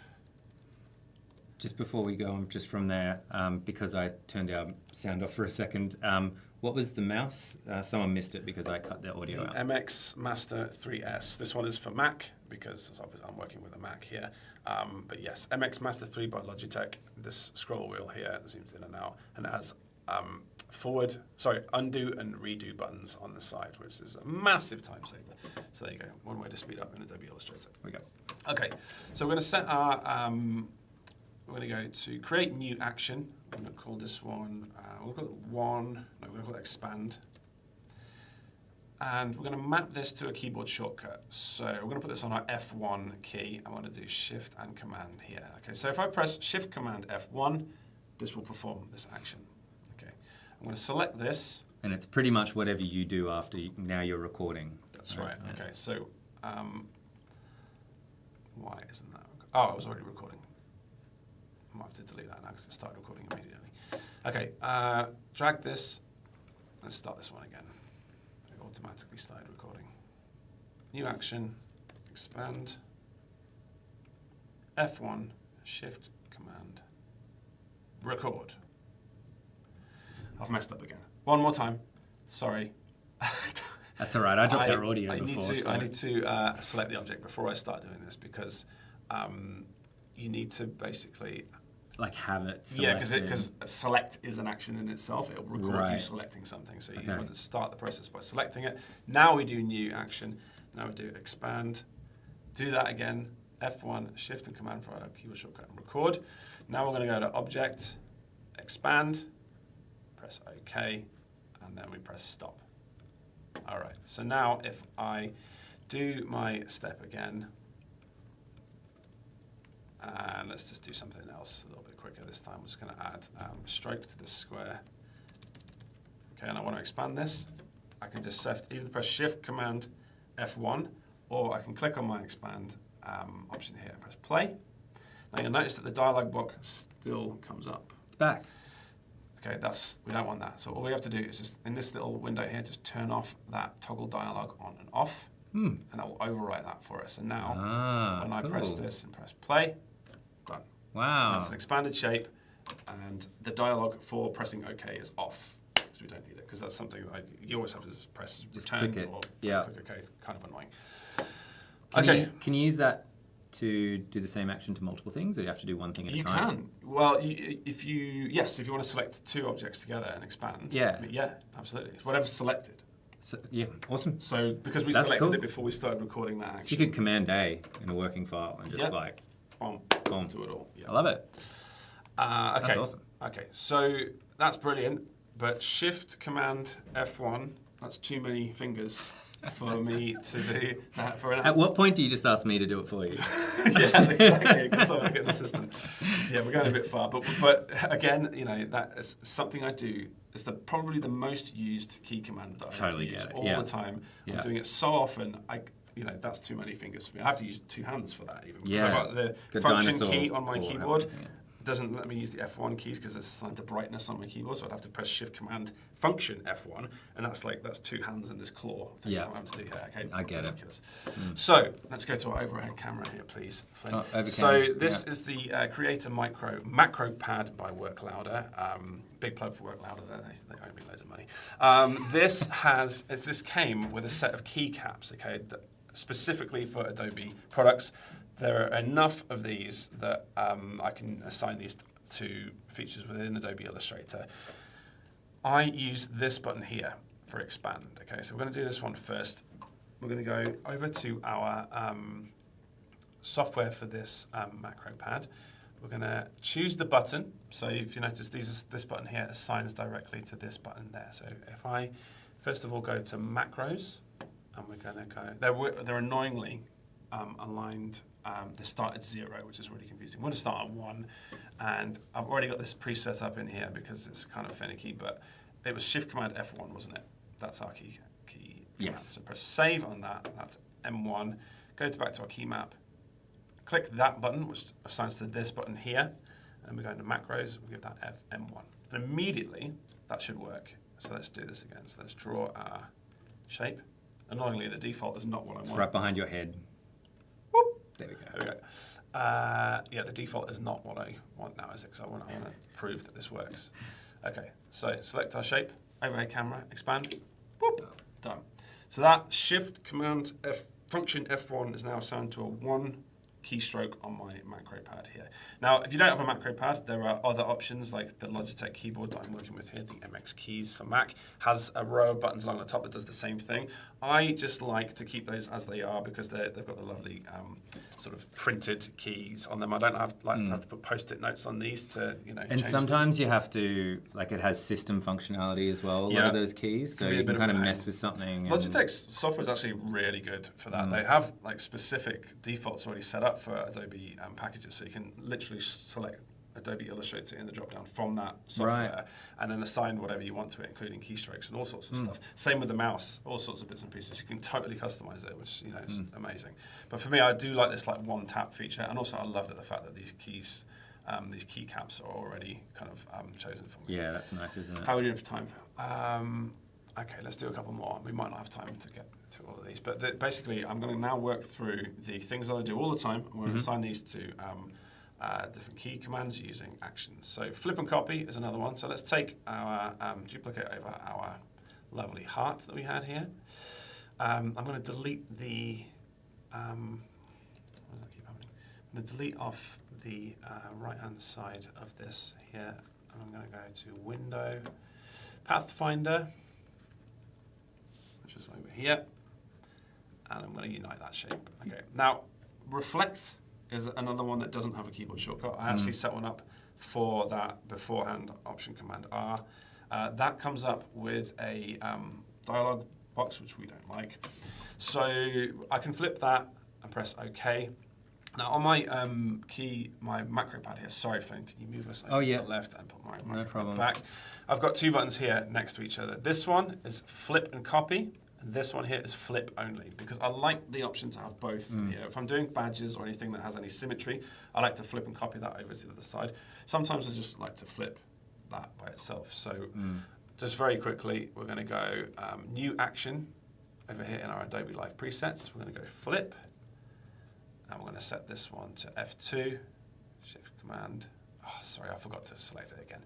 Just before we go on, just from there, because I turned our sound off for a second, what was the mouse? Someone missed it because I cut the audio out. MX Master 3S. This one is for Mac because I'm working with a Mac here. But yes, MX Master 3 by Logitech. This scroll wheel here zooms in and out, and it has undo and redo buttons on the side, which is a massive time saver. So there you go. One way to speed up in Adobe Illustrator. Here we go. Okay, so we're going to set our. We're going to go to create new action. I'm going to call this one, we'll call it one, no, we're going to call it expand. And we're going to map this to a keyboard shortcut. So we're going to put this on our F1 key. I want to do Shift and Command here. Okay, so if I press Shift Command F1, this will perform this action. Okay, I'm going to select this. And it's pretty much whatever you do after now you're recording. That's right. Okay, so why isn't that? Oh, I was already recording. I might have to delete that now because it started recording immediately. Okay, drag this. Let's start this one again. It automatically started recording. New action, expand, F1, Shift, Command, record. I've messed up again. One more time. Sorry. That's all right. I dropped our audio before. I need to select the object before I start doing this because you need to basically... Like have it selected. Yeah, because select is an action in itself. It'll record you selecting something. So you want to start the process by selecting it. Now we do new action. Now we do expand. Do that again. F1, Shift and Command for our keyboard shortcut and record. Now we're going to go to Object, Expand, press OK, and then we press Stop. All right. So now if I do my step again, and let's just do something else a little bit quicker this time. I'm just going to add stroke to this square. Okay, and I want to expand this. I can just either press Shift, Command, F1, or I can click on my expand option here and press play. Now you'll notice that the dialog box still comes up. It's back. Okay, we don't want that. So all we have to do is just, in this little window here, just turn off that toggle dialog on and off, and that will overwrite that for us. And now, when I press this and press play, done. Wow. That's an expanded shape, and the dialog for pressing OK is off, because we don't need it, because that's something that you always have to just press return click it. or Yeah. click OK, kind of annoying. Can you use that to do the same action to multiple things, or do you have to do one thing at a time? You can. Well, if you want to select two objects together and expand. Yeah. Yeah, absolutely. It's whatever's selected. So, yeah, awesome. So because we That's selected cool. it before we started recording that action. So you could Command A in a working file and just boom, boom. do it all. Yeah. I love it. Okay. That's awesome. Okay, so that's brilliant, but Shift Command F1, that's too many fingers for me to do that for an At what point do you just ask me to do it for you? Yeah, exactly, because I'm an assistant. Yeah, we're going a bit far, but again, that is something I do. It's probably the most used key command that I use all the time. I'm doing it so often, that's too many fingers for me. I have to use two hands for that even. Because I've got the function key on my keyboard. It doesn't let me use the F1 keys because it's assigned to brightness on my keyboard, so I'd have to press Shift Command Function F1, and that's two hands and this claw thing I'm having to do here. Okay, I get it. So let's go to our overhead camera here, please, Flynn. This is the Creator Macro Pad by Work Louder. Big plug for Work Louder there. They owe me loads of money. This came with a set of keycaps, okay, specifically for Adobe products. There are enough of these that I can assign these to features within Adobe Illustrator. I use this button here for expand. Okay, so we're going to do this one first. We're going to go over to our software for this macro pad. We're going to choose the button. So if you notice, this button here assigns directly to this button there. So if I first of all go to macros, and we're going to go, they're annoyingly aligned. They start at 0, which is really confusing. I'm going to start at 1, and I've already got this preset up in here because it's kind of finicky, but it was Shift Command F1, wasn't it? That's our key command. Yes. So press save on that, that's M1. Go back to our key map, click that button, which assigns to this button here, and we go into macros, we give that M1. And immediately, that should work. So let's do this again. So let's draw our shape. Annoyingly, the default is not what I want. It's right behind your head. There we go. There we go. The default is not what I want now, is it? Because I want to prove that this works. Okay, so select our shape, overhead camera, expand, whoop, done. So that Shift Command Function F1 is now assigned to a 1 keystroke on my macro pad here. Now, if you don't have a macro pad, there are other options like the Logitech keyboard that I'm working with here, the MX keys for Mac, has a row of buttons along the top that does the same thing. I just like to keep those as they are because they've got the lovely sort of printed keys on them. I don't have to put post-it notes on these to, And sometimes you have to, it has system functionality as well, a lot of those keys, so you can kind of mess with something. Logitech's software is actually really good for that. They have specific defaults already set up for Adobe packages, so you can literally select Adobe Illustrator in the drop-down from that software and then assign whatever you want to it, including keystrokes and all sorts of stuff. Same with the mouse, all sorts of bits and pieces. You can totally customize it, which is amazing. But for me, I do like this one-tap feature, and also I love the fact that these keys, these keycaps are already kind of chosen for me. Yeah, that's nice, isn't it? How are we doing for time? Okay, let's do a couple more. We might not have time to get through all of these, but basically, I'm going to now work through the things that I do all the time. I'm going to assign these to different key commands using actions. So flip and copy is another one. So let's take our duplicate over our lovely heart that we had here. I'm going to delete the. What does that keep happening? I'm going to delete off the right-hand side of this here, and I'm going to go to Window, Pathfinder, which is over here, and I'm going to unite that shape. Okay. Now, Reflect is another one that doesn't have a keyboard shortcut. I actually set one up for that beforehand, Option Command R. That comes up with a dialog box, which we don't like. So I can flip that and press OK. Now on my my macro pad here, sorry Flynn, can you move us over to the left and put my macro pad back? I've got two buttons here next to each other. This one is flip and copy. And this one here is flip only, because I like the option to have both here. If I'm doing badges or anything that has any symmetry, I like to flip and copy that over to the other side. Sometimes I just like to flip that by itself. So just very quickly, we're going to go new action over here in our Adobe Live presets. We're going to go flip, and we're going to set this one to F2, Shift Command. Oh, sorry, I forgot to select it again.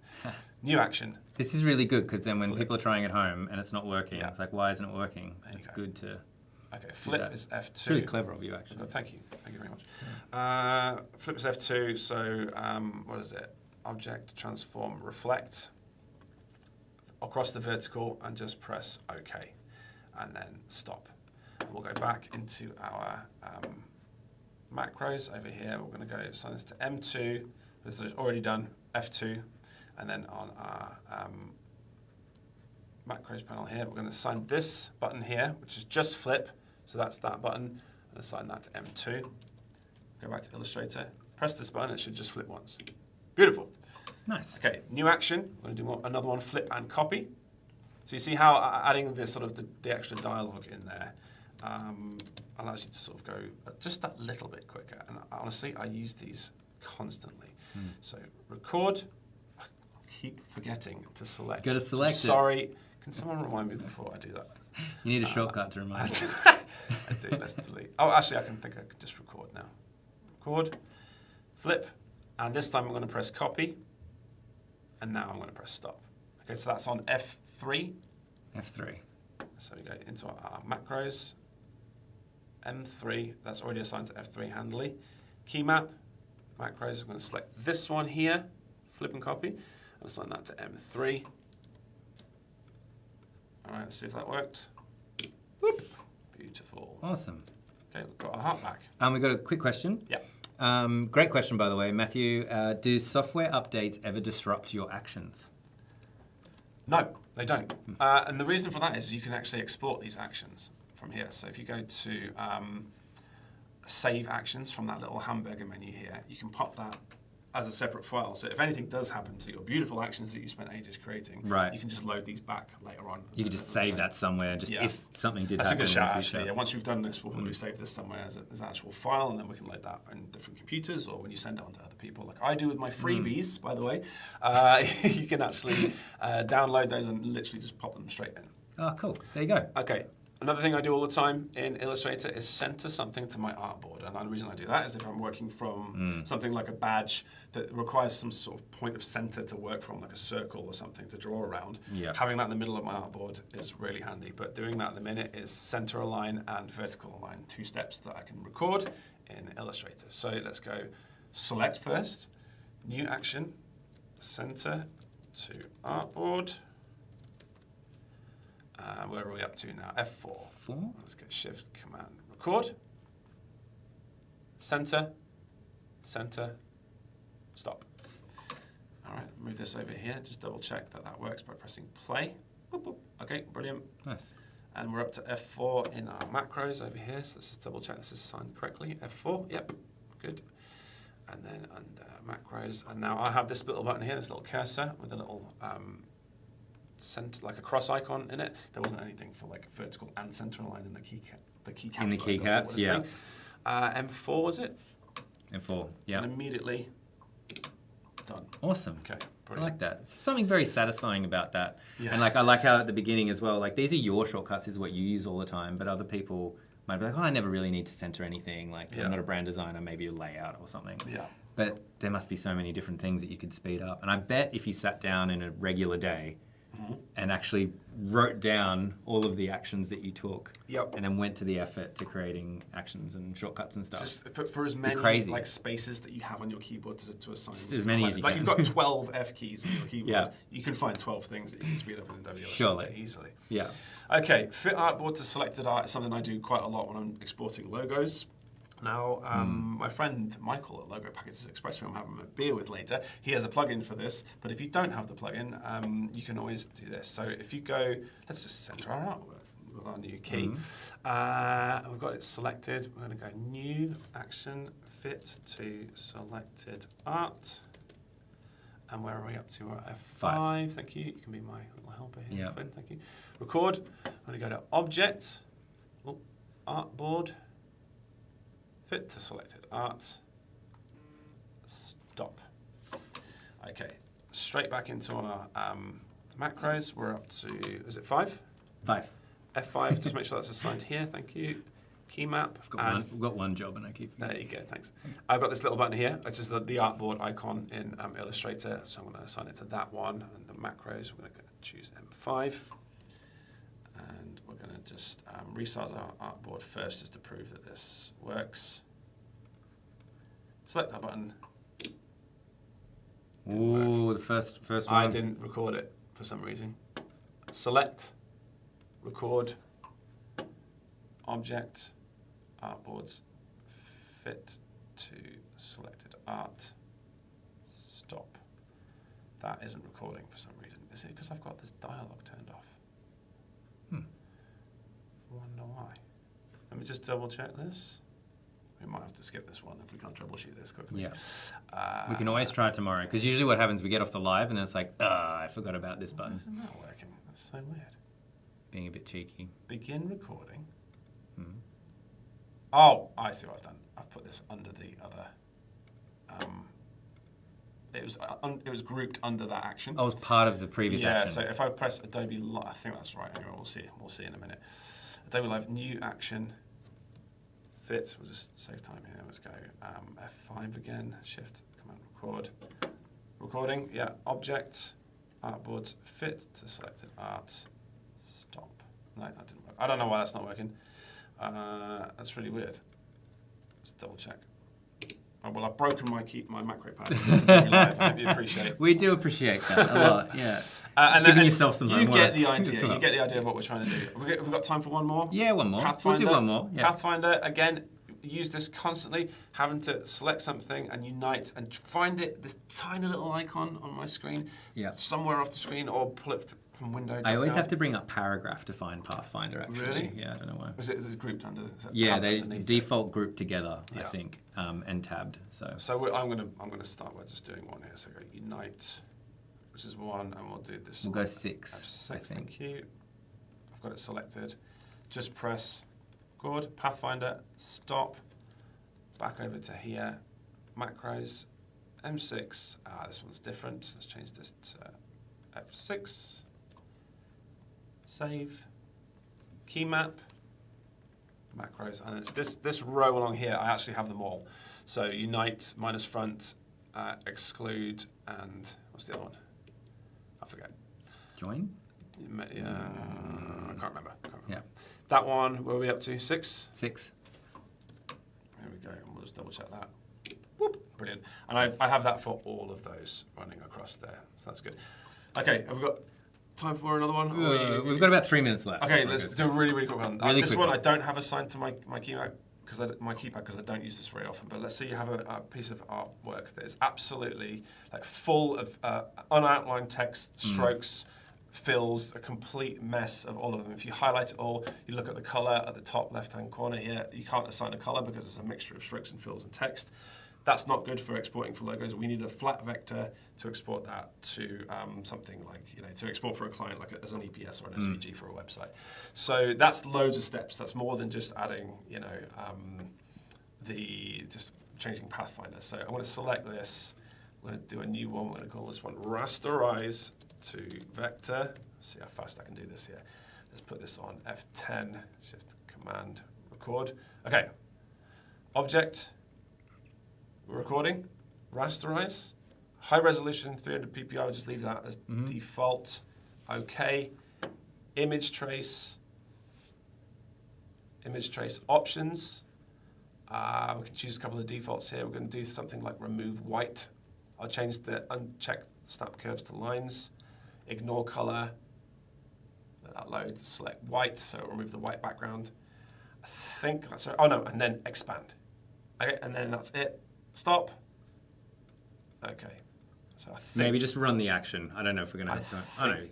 New action. This is really good because then when people are trying at home and it's not working, it's like, why isn't it working? It's good to... Okay, flip is F2. It's really clever of you, actually. Thank you very much. Flip is F2, so what is it? Object, transform, reflect across the vertical and just press OK and then stop. And we'll go back into our macros over here. We're going to go assign this to M2. This is already done, F2. And then on our macros panel here, we're going to assign this button here, which is just flip. So that's that button, and assign that to M2. Go back to Illustrator, press this button, it should just flip once. Beautiful. Nice. Okay, new action. We're going to do another one, flip and copy. So you see how adding this sort of the extra dialogue in there allows you to sort of go just that little bit quicker. And honestly, I use these constantly. So record. I keep forgetting to select. You got to select it. Sorry. Can someone remind me before I do that? You need a shortcut to remind you. I do. Let's delete. Oh, actually, I could just record now. Record, flip, and this time I'm going to press copy, and now I'm going to press stop. Okay, so that's on F3. F3. So we go into our macros. M3, that's already assigned to F3 handily. Key map, macros, I'm going to select this one here, flip and copy, and assign that to M3. All right, let's see if that worked. Whoop. Beautiful. Awesome. Okay, we've got our heart back. We've got a quick question. Yeah. Great question, by the way. Matthew, do software updates ever disrupt your actions? No, they don't. And the reason for that is you can actually export these actions from here. So if you go to save actions from that little hamburger menu here, you can pop that as a separate file. So if anything does happen to your beautiful actions that you spent ages creating, you can just load these back later on. You could just save that somewhere, just if something did happen. That's a good shout, actually. Yeah, once we've done this, we'll probably save this somewhere as an actual file, and then we can load that on different computers, or when you send it on to other people, like I do with my freebies, by the way. You can actually download those and literally just pop them straight in. Oh, cool. There you go. Okay. Another thing I do all the time in Illustrator is center something to my artboard. And the reason I do that is if I'm working from something like a badge that requires some sort of point of center to work from, like a circle or something to draw around, having that in the middle of my artboard is really handy. But doing that at the minute is center align and vertical align, 2 steps that I can record in Illustrator. So let's go select first, new action, center to artboard. Where are we up to now? F4. Let's go Shift, Command, record. Center, center, stop. All right, move this over here. Just double check that that works by pressing play. Boop, boop. Okay, brilliant. Nice. And we're up to F4 in our macros over here. So let's just double check this is signed correctly. F4, yep, good. And then under macros, and now I have this little button here, this little cursor with a little center, like a cross icon in it. There wasn't anything for like vertical and center align in the keycaps. In the keycaps, yeah. M4 was it? M4, yeah. And immediately done. Awesome. Okay, I brilliant. like that. Something very satisfying about that. Yeah. And like I like how at the beginning as well, like these are your shortcuts, is what you use all the time, but other people might be like, oh, I never really need to center anything. Like I'm not a brand designer, maybe a layout or something. Yeah. But there must be so many different things that you could speed up. And I bet if you sat down in a regular day and actually wrote down all of the actions that you took, and then went to the effort to creating actions and shortcuts and stuff. Just for as many like spaces that you have on your keyboard to assign. Just as many as you like can. You've got 12 F keys on your keyboard. You can find 12 things that you can speed up in Adobe Illustrator easily. Yeah. Okay, fit artboard to selected art is something I do quite a lot when I'm exporting logos. Now, my friend Michael at Logo Packages Express, who I'm having a beer with later, he has a plugin for this. But if you don't have the plugin, you can always do this. So if you go, let's just center our art with our new key. We've got it selected. We're going to go new action, fit to selected art. And where are we up to? We're at F5. Thank you. You can be my little helper here. Flynn, thank you. Record. I'm going to go to object, artboard. Fit to selected art. Stop. Okay, straight back into our macros. We're up to, is it 5? 5. F5, just make sure that's assigned here, thank you. Key map. I've got one job and I keep... There you go, thanks. I've got this little button here, which is the artboard icon in Illustrator, so I'm going to assign it to that one. And the macros, we're going to choose M5. And we're going to just resize our artboard first just to prove that this works. Select that button. Ooh, the first one. I didn't record it for some reason. Select, record, object, artboards, fit to selected art, stop. That isn't recording for some reason. Is it because I've got this dialogue turned off? I wonder why. Let me just double check this. We might have to skip this one if we can't troubleshoot this quickly. Yeah. We can always try it tomorrow, because usually what happens, we get off the live and it's like, I forgot about this button. Isn't that working? That's so weird. Being a bit cheeky. Begin recording. Oh, I see what I've done. I've put this under the other. It was grouped under that action. Oh, it's part of the previous action. Yeah, so if I press Adobe Live, I think that's right. Anyway, we'll see. We'll see in a minute. Adobe Live, new action. Fit. We'll just save time here. Let's go F5 again. Shift, Command, record. Recording. Yeah. Object. Artboards. Fit to selected art. Stop. No, that didn't work. I don't know why that's not working. That's really weird. Let's double check. Oh, well, I've broken my macro pad. This is really live. I hope you appreciate it. We do appreciate that a lot, yeah. And yourself some homework. You get the idea. You get the idea of what we're trying to do. Have we got time for one more? Yeah, one more. Pathfinder. We'll do one more. Yeah. Pathfinder, again, use this constantly, having to select something and unite and find it, this tiny little icon on my screen, somewhere off the screen, or pull it from window. I always have to bring up paragraph to find Pathfinder, actually. Really? Yeah, I don't know why. Is it grouped under? Yeah, they default group together, I think, and tabbed. So I'm gonna start by just doing one here. So go unite, which is one, and we'll do this. We'll go 6. F6, I think. thank you. I've got it selected. Just press record, Pathfinder, stop. Back over to here, macros, M6. This one's different. Let's change this to F6. Save. Key map. Macros, and it's this row along here. I actually have them all. So unite, minus front, exclude, and what's the other one? I forget. Join? Yeah, I can't remember. Yeah. That one, where are we up to? 6? 6. There we go, and we'll just double check that. Whoop, brilliant. And I have that for all of those running across there, so that's good. Okay, have we got time for another one? We've got about 3 minutes left. Okay, let's do a really, really quick one. Really this quick one one. I don't have assigned to my keypad because I don't use this very often. But let's say you have a piece of artwork that is absolutely like full of unoutlined text, strokes, fills, a complete mess of all of them. If you highlight it all, you look at the color at the top left-hand corner here. You can't assign a color because it's a mixture of strokes and fills and text. That's not good for exporting for logos. We need a flat vector to export that to something like, to export for a client like as an EPS or an SVG for a website. So that's loads of steps. That's more than just adding, just changing Pathfinder. So I'm going to select this. I'm going to do a new one. We're going to call this one rasterize to vector. See how fast I can do this here. Let's put this on F10, Shift Command record. Okay, object. We're recording, rasterize, high resolution, 300 ppi, I'll just leave that as default. Okay, image trace options. We can choose a couple of defaults here. We're going to do something like remove white. I'll change the uncheck snap curves to lines, ignore color, let that load, select white, so it'll remove the white background. I think that's right. Oh no, and then expand. Okay, and then that's it. Stop. Okay. So I think maybe just run the action. I don't know if we're going to have time. I know.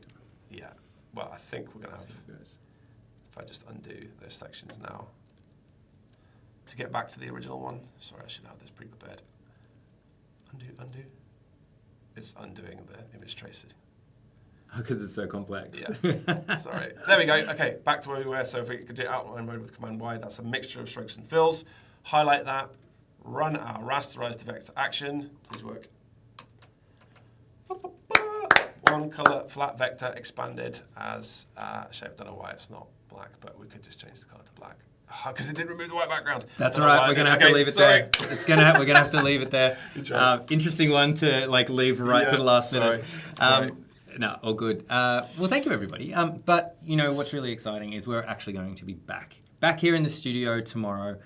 Yeah. Well, I think we're going to have. If I just undo those sections now. To get back to the original one. Sorry, I should have this pre-prepared. Undo. It's undoing the image tracing. Because it's so complex. Yeah. Sorry. There we go. Okay, back to where we were. So if we could do outline mode with Command Y, that's a mixture of strokes and fills. Highlight that. Run our rasterize to vector action. Please work. One color, flat vector, expanded as shape. Don't know why it's not black, but we could just change the color to black. Because it didn't remove the white background. That's all right. We're going to have to leave it there. We're going to have to leave it there. Interesting one to leave right for the last minute. No, all good. Well, thank you, everybody. But, you know, what's really exciting is we're actually going to be back here in the studio tomorrow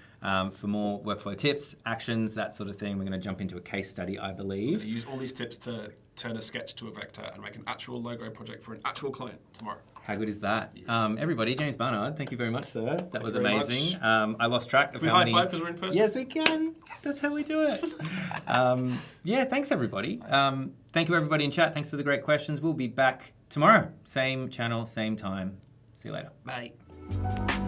for more workflow tips, actions, that sort of thing. We're going to jump into a case study, I believe. Use all these tips to turn a sketch to a vector and make an actual logo project for an actual client tomorrow. How good is that? Everybody, James Barnard, thank you very much, sir. That was amazing. I lost track of Can we how high many... five because we're in person? Yes, we can. Yes. That's how we do it. Yeah, thanks, everybody. Nice. Thank you, everybody in chat. Thanks for the great questions. We'll be back tomorrow. Same channel, same time. See you later. Bye.